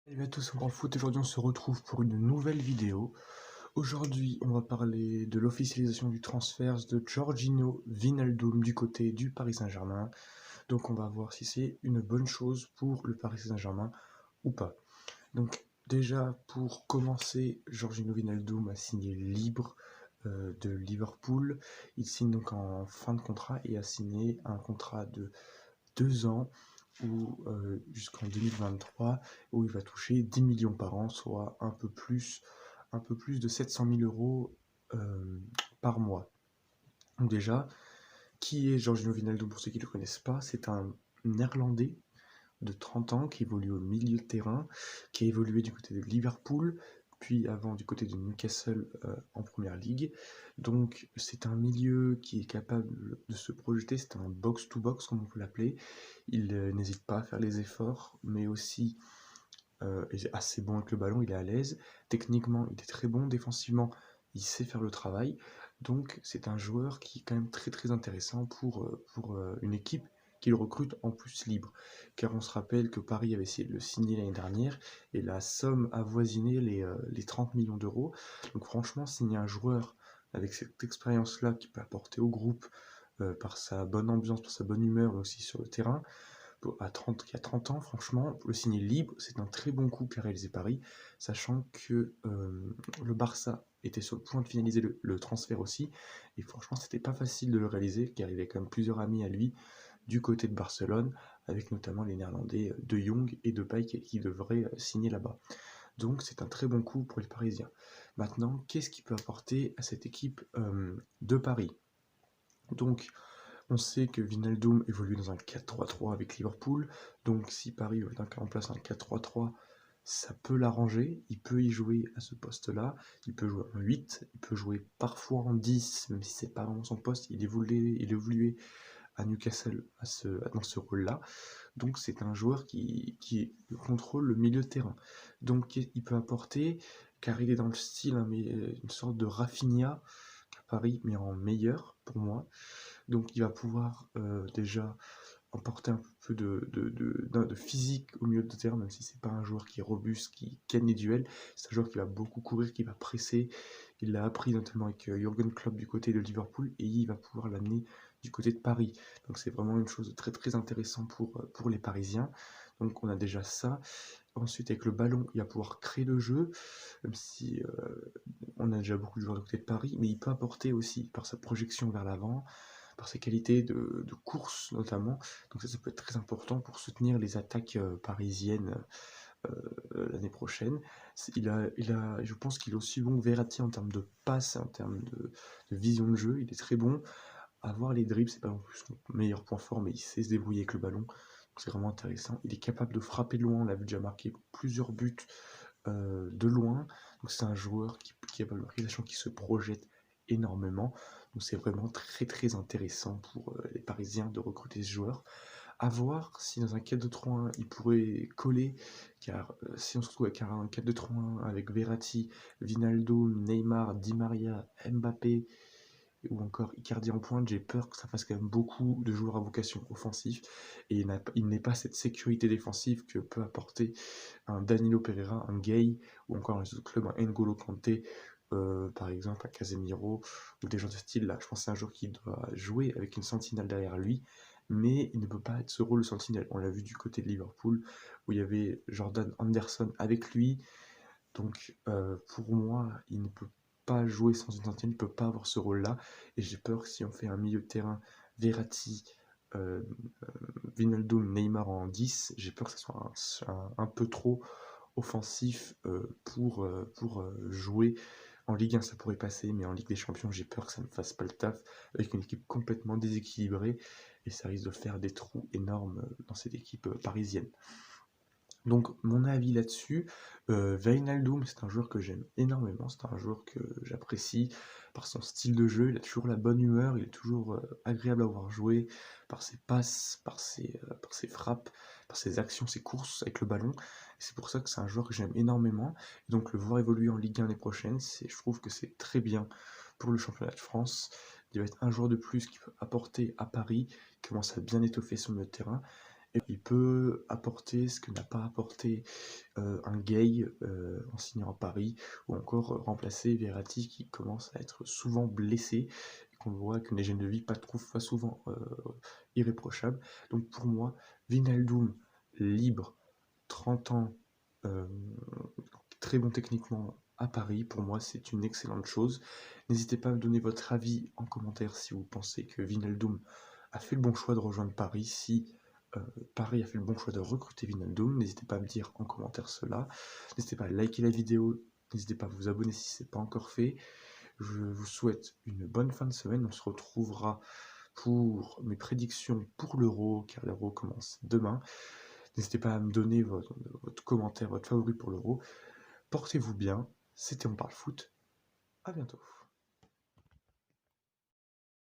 Salut à tous, on foot. Aujourd'hui on se retrouve pour une nouvelle vidéo. Aujourd'hui on va parler de l'officialisation du transfert de Georginio Wijnaldum du côté du Paris Saint-Germain. Donc on va voir si c'est une bonne chose pour le Paris Saint-Germain ou pas. Donc déjà pour commencer, Georginio Wijnaldum a signé libre de Liverpool. Il signe donc en fin de contrat et a signé un contrat de 2 ans ou jusqu'en 2023, où il va toucher 10 millions par an, soit un peu plus de 700 000 euros par mois. Donc déjà, qui est Georginio Wijnaldum pour ceux qui ne le connaissent pas? C'est un Néerlandais de 30 ans qui évolue au milieu de terrain, qui a évolué du côté de Liverpool, puis avant du côté de Newcastle en première ligue. Donc c'est un milieu qui est capable de se projeter, c'est un box-to-box comme on peut l'appeler. Il n'hésite pas à faire les efforts, mais aussi est assez bon avec le ballon, il est à l'aise. Techniquement, il est très bon, défensivement, il sait faire le travail. Donc c'est un joueur qui est quand même très très intéressant pour une équipe qui le recrute en plus libre. Car on se rappelle que Paris avait essayé de le signer l'année dernière et la somme avoisinait les 30 millions d'euros. Donc franchement, signer un joueur avec cette expérience-là qui peut apporter au groupe par sa bonne ambiance, par sa bonne humeur, mais aussi sur le terrain, qui a 30 ans, franchement, pour le signer libre, c'est un très bon coup qu'a réalisé Paris, sachant que le Barça était sur le point de finaliser le transfert aussi, et franchement, c'était pas facile de le réaliser, car il y avait quand même plusieurs amis à lui du côté de Barcelone, avec notamment les Néerlandais De Jong et Depay qui devraient signer là-bas. Donc c'est un très bon coup pour les Parisiens. Maintenant, qu'est-ce qu'il peut apporter à cette équipe de Paris? Donc, on sait que Wijnaldum évolue dans un 4-3-3 avec Liverpool, donc si Paris veut en place un 4-3-3, ça peut l'arranger, il peut y jouer à ce poste-là, il peut jouer en 8, il peut jouer parfois en 10, même si c'est pas vraiment son poste, il évoluait à Newcastle dans ce rôle-là, donc c'est un joueur qui contrôle le milieu de terrain. Donc il peut apporter, car il est dans le style, hein, mais une sorte de Rafinha qu'à Paris, mais en meilleur pour moi. Donc il va pouvoir déjà emporter un peu de physique au milieu de terrain, même si c'est pas un joueur qui est robuste, qui gagne les duels. C'est un joueur qui va beaucoup courir, qui va presser. Il l'a appris notamment avec Jürgen Klopp du côté de Liverpool et il va pouvoir l'amener du côté de Paris. Donc c'est vraiment une chose très très intéressante pour les Parisiens. Donc on a déjà ça. Ensuite avec le ballon, il va pouvoir créer le jeu, même si on a déjà beaucoup de joueurs du côté de Paris, mais il peut apporter aussi par sa projection vers l'avant, par ses qualités de course notamment. Donc ça peut être très important pour soutenir les attaques parisiennes l'année prochaine. Je pense qu'il est aussi bon que Verratti en termes de passe, en termes de vision de jeu. Il est très bon. Avoir les dribbles, c'est pas non plus son meilleur point fort, mais il sait se débrouiller avec le ballon. Donc c'est vraiment intéressant. Il est capable de frapper de loin. On l'a déjà marqué plusieurs buts de loin. Donc c'est un joueur qui a pas l'organisation, qui se projette énormément. Donc c'est vraiment très très intéressant pour les Parisiens de recruter ce joueur. À voir si dans un 4-2-3-1 il pourrait coller, car si on se retrouve avec un 4-2-3-1 avec Verratti, Wijnaldum, Neymar, Di Maria, Mbappé ou encore Icardi en pointe, j'ai peur que ça fasse quand même beaucoup de joueurs à vocation offensive et il n'est pas cette sécurité défensive que peut apporter un Danilo Pereira, un Gay, ou encore dans les autres clubs, un N'Golo Kanté, par exemple, un Casemiro, ou des gens de ce style-là. Je pense que c'est un joueur qui doit jouer avec une sentinelle derrière lui, mais il ne peut pas être ce rôle de sentinelle. On l'a vu du côté de Liverpool, où il y avait Jordan Anderson avec lui. Donc, pour moi, il ne peut pas jouer sans une sentinelle, il ne peut pas avoir ce rôle-là. Et j'ai peur que si on fait un milieu de terrain Verratti, euh, Wijnaldum, Neymar en 10, j'ai peur que ce soit un peu trop offensif pour jouer. En Ligue 1, ça pourrait passer, mais en Ligue des Champions, j'ai peur que ça ne fasse pas le taf avec une équipe complètement déséquilibrée et ça risque de faire des trous énormes dans cette équipe parisienne. Donc mon avis là-dessus, Wijnaldum, c'est un joueur que j'aime énormément, c'est un joueur que j'apprécie par son style de jeu, il a toujours la bonne humeur, il est toujours agréable à voir jouer, par ses passes, par ses frappes, par ses actions, ses courses avec le ballon. Et c'est pour ça que c'est un joueur que j'aime énormément. Et donc le voir évoluer en Ligue 1 l'année prochaine, je trouve que c'est très bien pour le championnat de France. Il va être un joueur de plus qui peut apporter à Paris, qui commence à bien étoffer son milieu de terrain. Il peut apporter ce que n'a pas apporté un Gay en signant à Paris, ou encore remplacer Verratti qui commence à être souvent blessé, et qu'on voit qu'une hygiène de vie pas souvent irréprochable. Donc pour moi, Wijnaldum, libre, 30 ans, très bon techniquement à Paris, pour moi c'est une excellente chose. N'hésitez pas à me donner votre avis en commentaire si vous pensez que Wijnaldum a fait le bon choix de rejoindre Paris, si Paris a fait le bon choix de recruter Wijnaldum. N'hésitez pas à me dire en commentaire cela. N'hésitez pas à liker la vidéo, n'hésitez pas à vous abonner si ce n'est pas encore fait. Je vous souhaite une bonne fin de semaine. On se retrouvera pour mes prédictions pour l'Euro, car l'Euro commence demain. N'hésitez pas à me donner votre commentaire, votre favori pour l'Euro. Portez-vous bien. C'était On Parle Foot. À bientôt.